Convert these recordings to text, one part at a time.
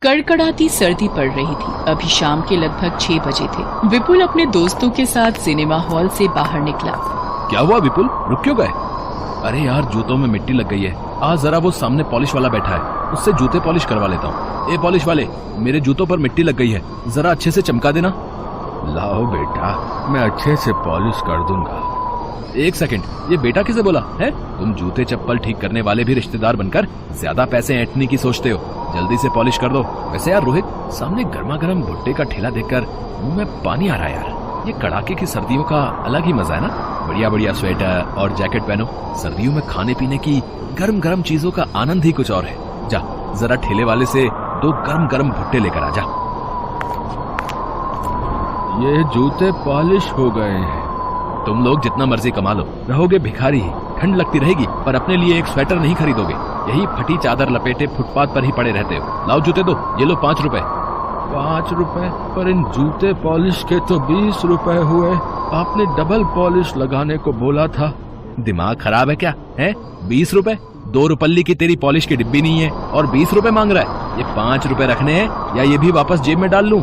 कड़कड़ाती सर्दी पड़ रही थी। अभी शाम के लगभग 6 बजे थे। विपुल अपने दोस्तों के साथ सिनेमा हॉल से बाहर निकला। क्या हुआ विपुल, रुक क्यों गए? अरे यार, जूतों में मिट्टी लग गई है। आज जरा वो सामने पॉलिश वाला बैठा है, उससे जूते पॉलिश करवा लेता हूँ। ए पॉलिश वाले, मेरे जूतों पर मिट्टी लग गई है, जरा अच्छे से चमका देना। लाओ बेटा, मैं अच्छे से पॉलिश कर दूंगा। एक सेकंड, ये बेटा किसे बोला है? तुम जूते चप्पल ठीक करने वाले भी रिश्तेदार बनकर ज्यादा पैसे ऐंठने की सोचते हो। जल्दी से पॉलिश कर दो। वैसे यार रोहित, सामने गर्मा गर्म भुट्टे का ठेला देखकर मुंह में पानी आ रहा है यार। ये कड़ाके की सर्दियों का अलग ही मजा है ना। बढ़िया बढ़िया स्वेटर और जैकेट पहनो। सर्दियों में खाने पीने की गर्म गर्म चीजों का आनंद ही कुछ और है। जा जरा ठेले वाले से 2 गर्म गर्म भुट्टे लेकर आ जा। ये जूते पॉलिश हो गए हैं। तुम लोग जितना मर्जी कमा लो, रहोगे भिखारी ही। ठंड लगती रहेगी पर अपने लिए एक स्वेटर नहीं खरीदोगे। यही फटी चादर लपेटे फुटपाथ पर ही पड़े रहते हो। लाओ जूते दो, ये लो 5 रुपए। 5 रुपए? पर इन जूते पॉलिश के तो 20 रुपए हुए। आपने डबल पॉलिश लगाने को बोला था। दिमाग खराब है क्या है? 20 रुपए? 2 रुपल्ली की तेरी पॉलिश की डिब्बी नहीं है और 20 रुपए मांग रहा है। ये 5 रुपए रखने हैं या ये भी वापस जेब में डाल लूं?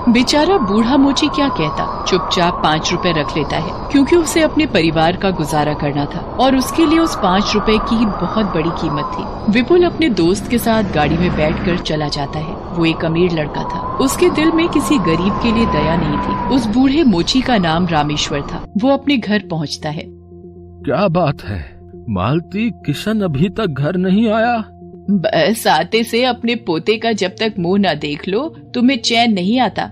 बेचारा बूढ़ा मोची क्या कहता, चुपचाप 5 रुपए रख लेता है, क्योंकि उसे अपने परिवार का गुजारा करना था और उसके लिए उस 5 रुपए की बहुत बड़ी कीमत थी। विपुल अपने दोस्त के साथ गाड़ी में बैठकर चला जाता है। वो एक अमीर लड़का था, उसके दिल में किसी गरीब के लिए दया नहीं थी। उस बूढ़े मोची का नाम रामेश्वर था। वो अपने घर पहुँचता है। क्या बात है मालती, किशन अभी तक घर नहीं आया? बस आते से अपने पोते का जब तक मुंह न देख लो तुम्हें चैन नहीं आता।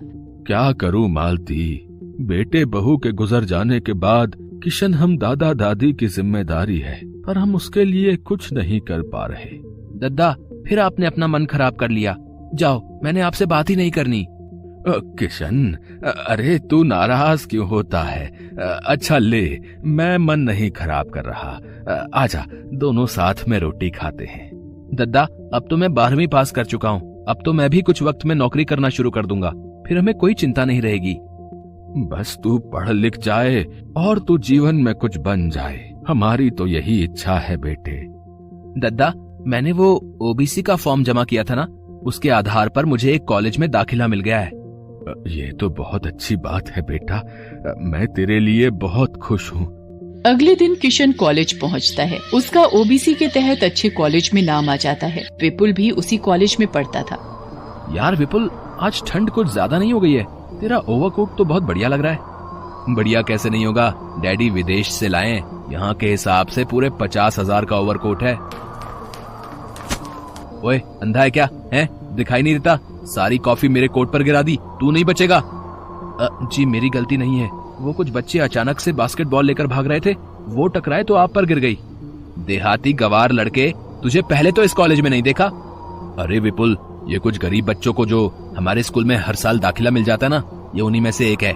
क्या करूं मालती, बेटे बहू के गुजर जाने के बाद किशन हम दादा दादी की जिम्मेदारी है, पर हम उसके लिए कुछ नहीं कर पा रहे। दद्दा, फिर आपने अपना मन खराब कर लिया। जाओ, मैंने आपसे बात ही नहीं करनी। किशन, अरे तू नाराज क्यों होता है? अच्छा ले, मैं मन नहीं खराब कर रहा। आजा, दोनों साथ में रोटी खाते हैं। दद्दा, अब तो मैं 12वीं पास कर चुका हूँ। अब तो मैं भी कुछ वक्त में नौकरी करना शुरू कर दूंगा, फिर हमें कोई चिंता नहीं रहेगी। बस तू पढ़ लिख जाए और तू जीवन में कुछ बन जाए, हमारी तो यही इच्छा है बेटे। दद्दा, मैंने वो ओबीसी का फॉर्म जमा किया था ना, उसके आधार पर मुझे एक कॉलेज में दाखिला मिल गया है। ये तो बहुत अच्छी बात है बेटा, मैं तेरे लिए बहुत खुश हूँ। अगले दिन किशन कॉलेज पहुंचता है। उसका ओबीसी के तहत अच्छे कॉलेज में नाम आ जाता है। विपुल भी उसी कॉलेज में पढ़ता था। यार विपुल, आज ठंड कुछ ज्यादा नहीं हो गई है? तेरा ओवरकोट तो बहुत बढ़िया लग रहा है। बढ़िया कैसे नहीं होगा, डैडी विदेश से लाए, यहाँ के हिसाब से पूरे 50,000 का ओवरकोट है। ओए, अंधा है क्या है? दिखाई नहीं देता? सारी कॉफी मेरे कोट पर गिरा दी, तू नहीं बचेगा। जी मेरी गलती नहीं है, वो कुछ बच्चे अचानक से बास्केटबॉल लेकर भाग रहे थे, वो टकराए तो आप पर गिर गई। देहाती गवार लड़के, तुझे पहले तो इस कॉलेज में नहीं देखा? अरे विपुल, ये कुछ गरीब बच्चों को जो हमारे स्कूल में हर साल दाखिला मिल जाता ना, ये उन्हीं में से एक है।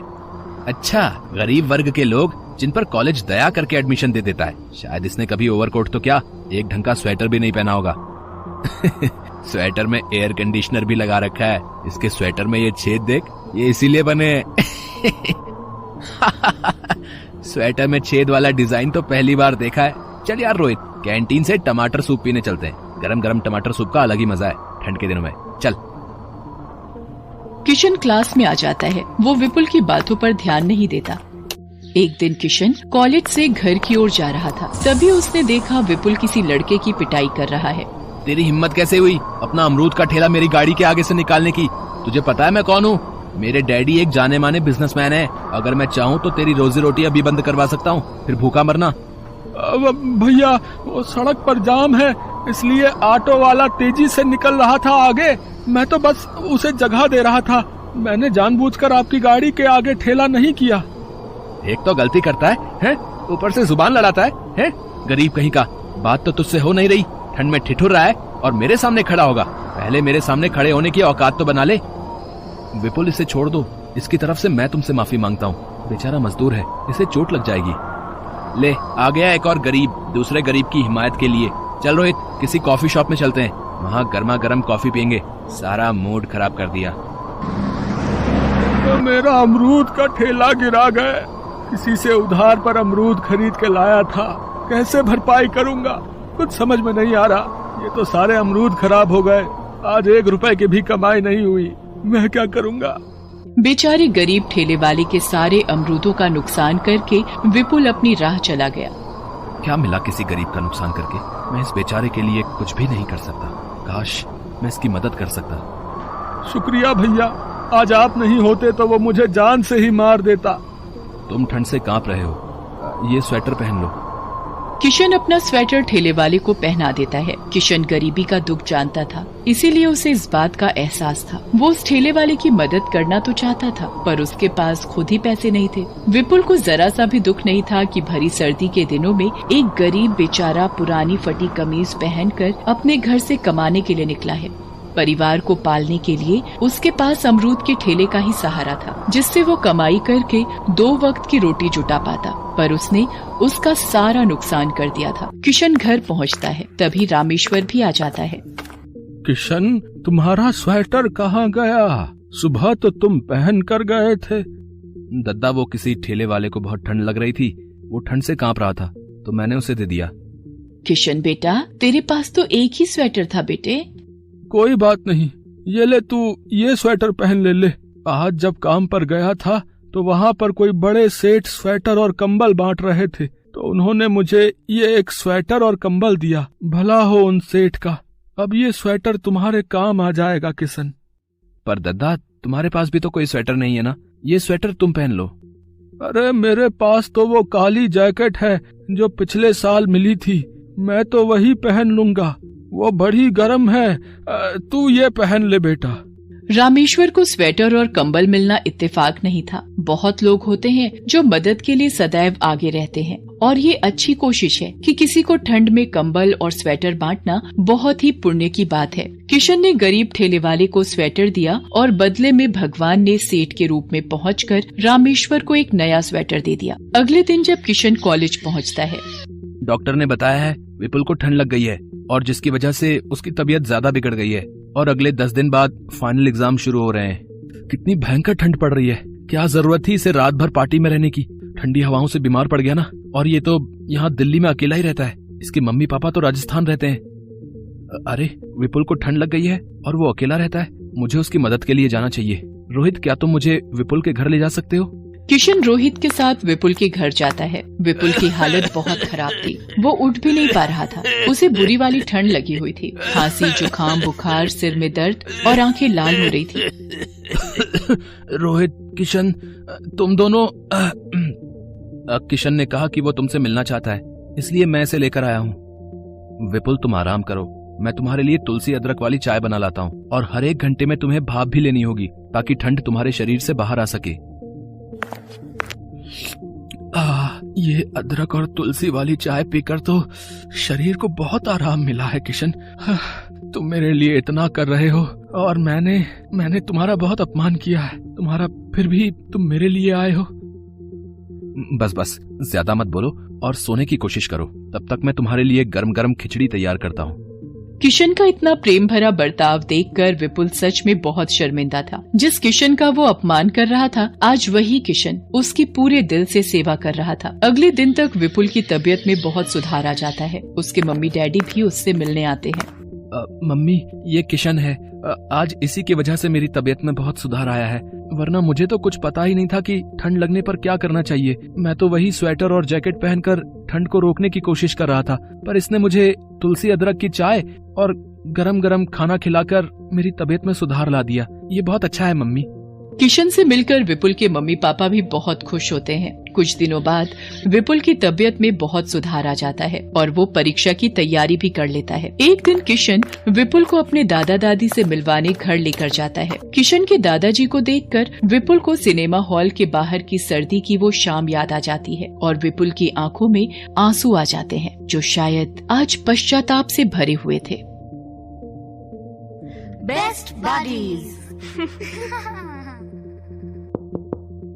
अच्छा, गरीब वर्ग के लोग जिन पर कॉलेज दया करके एडमिशन दे देता है। शायद इसने कभी ओवरकोट तो क्या, एक ढंग का स्वेटर भी नहीं पहना होगा। स्वेटर में एयर कंडीशनर भी लगा रखा है। इसके स्वेटर में ये छेद देख, ये इसीलिए बने। स्वेटर में छेद वाला डिजाइन तो पहली बार देखा है। चल यार रोहित, कैंटीन से टमाटर सूप पीने चलते हैं। गरम गरम टमाटर सूप का अलग ही मजा है ठंड के दिनों में। चल। किशन क्लास में आ जाता है। वो विपुल की बातों पर ध्यान नहीं देता। एक दिन किशन कॉलेज से घर की ओर जा रहा था, तभी उसने देखा विपुल किसी लड़के की पिटाई कर रहा है। तेरी हिम्मत कैसे हुई अपना अमरूद का ठेला मेरी गाड़ी के आगे से निकालने की? तुझे पता है मैं कौन हूँ? मेरे डैडी एक जाने माने बिजनेसमैन है। अगर मैं चाहूँ तो तेरी रोजी रोटी अभी बंद करवा सकता हूँ, फिर भूखा मरना। भैया, वो सड़क पर जाम है, इसलिए ऑटो वाला तेजी से निकल रहा था आगे। मैं तो बस उसे जगह दे रहा था। मैंने जानबूझकर आपकी गाड़ी के आगे ठेला नहीं किया। एक तो गलती करता है, ऊपर से जुबान लड़ाता है? गरीब कहीं का। बात तो तुझसे हो नहीं रही, ठंड में ठिठुर रहा है और मेरे सामने खड़ा होगा। पहले मेरे सामने खड़े होने की औकात तो बना ले। विपुल, इसे छोड़ दो, इसकी तरफ से मैं तुमसे माफी मांगता हूँ। बेचारा मजदूर है, इसे चोट लग जाएगी। ले, आ गया एक और गरीब, दूसरे गरीब की हिमायत के लिए। चल रोहित, किसी कॉफी शॉप में चलते हैं, वहाँ गर्मा गर्म कॉफी पियेंगे। सारा मूड खराब कर दिया। तो मेरा अमरूद का ठेला गिरा गया। किसी से उधार पर अमरूद खरीद के लाया था, कैसे भरपाई करूंगा कुछ समझ में नहीं आ रहा। ये तो सारे अमरूद खराब हो गए। आज 1 रुपए की भी कमाई नहीं हुई, मैं क्या करूँगा। बेचारे गरीब ठेले वाले के सारे अमरूदों का नुकसान करके विपुल अपनी राह चला गया। क्या मिला किसी गरीब का नुकसान करके? मैं इस बेचारे के लिए कुछ भी नहीं कर सकता। काश मैं इसकी मदद कर सकता। शुक्रिया भैया, आज आप नहीं होते तो वो मुझे जान से ही मार देता। तुम ठंड से कांप रहे हो, ये स्वेटर पहन लो। किशन अपना स्वेटर ठेले वाले को पहना देता है। किशन गरीबी का दुख जानता था, इसीलिए उसे इस बात का एहसास था। वो उस ठेले वाले की मदद करना तो चाहता था, पर उसके पास खुद ही पैसे नहीं थे। विपुल को जरा सा भी दुख नहीं था कि भरी सर्दी के दिनों में एक गरीब बेचारा पुरानी फटी कमीज पहनकर अपने घर से कमाने के लिए निकला है। परिवार को पालने के लिए उसके पास अमरूद के ठेले का ही सहारा था, जिससे वो कमाई करके 2 वक्त की रोटी जुटा पाता। पर उसने उसका सारा नुकसान कर दिया था। किशन घर पहुंचता है, तभी रामेश्वर भी आ जाता है। किशन, तुम्हारा स्वेटर कहाँ गया? सुबह तो तुम पहन कर गए थे। दद्दा, वो किसी ठेले वाले को बहुत ठंड लग रही थी, वो ठंड से कांप रहा था तो मैंने उसे दे दिया। किशन बेटा, तेरे पास तो एक ही स्वेटर था बेटे। कोई बात नहीं, ये ले, तू ये स्वेटर पहन ले। आज जब काम पर गया था तो वहाँ पर कोई बड़े सेठ स्वेटर और कंबल बांट रहे थे, तो उन्होंने मुझे ये एक स्वेटर और कंबल दिया। भला हो उन सेठ का। अब ये स्वेटर तुम्हारे काम आ जाएगा किशन। पर दद्दा, तुम्हारे पास भी तो कोई स्वेटर नहीं है ना, ये स्वेटर तुम पहन लो। अरे मेरे पास तो वो काली जैकेट है जो पिछले साल मिली थी, मैं तो वही पहन लूंगा, वो बड़ी गर्म है। तू ये पहन ले बेटा। रामेश्वर को स्वेटर और कंबल मिलना इत्तेफाक नहीं था। बहुत लोग होते हैं जो मदद के लिए सदैव आगे रहते हैं, और ये अच्छी कोशिश है कि किसी को ठंड में कंबल और स्वेटर बांटना बहुत ही पुण्य की बात है। किशन ने गरीब ठेले वाले को स्वेटर दिया और बदले में भगवान ने सेठ के रूप में पहुंचकर रामेश्वर को एक नया स्वेटर दे दिया। अगले दिन जब किशन कॉलेज पहुंचता है, डॉक्टर ने बताया है विपुल को ठंड लग गई है और जिसकी वजह से उसकी तबीयत ज्यादा बिगड़ गई है, और अगले 10 दिन बाद फाइनल एग्जाम शुरू हो रहे हैं। कितनी भयंकर ठंड पड़ रही है, क्या जरूरत थी इसे रात भर पार्टी में रहने की। ठंडी हवाओं से बीमार पड़ गया ना, और ये तो यहाँ दिल्ली में अकेला ही रहता है, इसके मम्मी पापा तो राजस्थान रहते हैं। अरे विपुल को ठंड लग गई है और वो अकेला रहता है, मुझे उसकी मदद के लिए जाना चाहिए। रोहित, क्या तुम मुझे विपुल के घर ले जा सकते हो? किशन रोहित के साथ विपुल के घर जाता है। विपुल की हालत बहुत खराब थी, वो उठ भी नहीं पा रहा था। उसे बुरी वाली ठंड लगी हुई थी, खांसी, जुकाम, बुखार, सिर में दर्द और आंखें लाल हो रही थी। रोहित, किशन, तुम दोनों। किशन ने कहा कि वो तुमसे मिलना चाहता है, इसलिए मैं इसे लेकर आया हूँ। विपुल, तुम आराम करो, मैं तुम्हारे लिए तुलसी अदरक वाली चाय बना लाता हूँ, और हर 1 घंटे में तुम्हें भाप भी लेनी होगी ताकि ठंड तुम्हारे शरीर से बाहर आ सके। ये अदरक और तुलसी वाली चाय पीकर तो शरीर को बहुत आराम मिला है किशन। तुम मेरे लिए इतना कर रहे हो और मैंने तुम्हारा बहुत अपमान किया है तुम्हारा, फिर भी तुम मेरे लिए आए हो। बस ज्यादा मत बोलो और सोने की कोशिश करो, तब तक मैं तुम्हारे लिए गरम गरम खिचड़ी तैयार करता हूँ। किशन का इतना प्रेम भरा बर्ताव देखकर विपुल सच में बहुत शर्मिंदा था। जिस किशन का वो अपमान कर रहा था, आज वही किशन उसकी पूरे दिल से सेवा कर रहा था। अगले दिन तक विपुल की तबीयत में बहुत सुधार आ जाता है। उसके मम्मी डैडी भी उससे मिलने आते हैं। मम्मी, ये किशन है। आज इसी की वजह से मेरी तबीयत में बहुत सुधार आया है, वरना मुझे तो कुछ पता ही नहीं था कि ठंड लगने पर क्या करना चाहिए। मैं तो वही स्वेटर और जैकेट पहनकर ठंड को रोकने की कोशिश कर रहा था, पर इसने मुझे तुलसी अदरक की चाय और गरम गरम खाना खिलाकर मेरी तबीयत में सुधार ला दिया। ये बहुत अच्छा है मम्मी। किशन से मिलकर विपुल के मम्मी पापा भी बहुत खुश होते हैं। कुछ दिनों बाद विपुल की तबीयत में बहुत सुधार आ जाता है और वो परीक्षा की तैयारी भी कर लेता है। एक दिन किशन विपुल को अपने दादा दादी से मिलवाने घर लेकर जाता है। किशन के दादाजी को देखकर विपुल को सिनेमा हॉल के बाहर की सर्दी की वो शाम याद आ जाती है और विपुल की आंखों में आंसू आ जाते हैं, जो शायद आज पश्चाताप से भरे हुए थे। Best buddies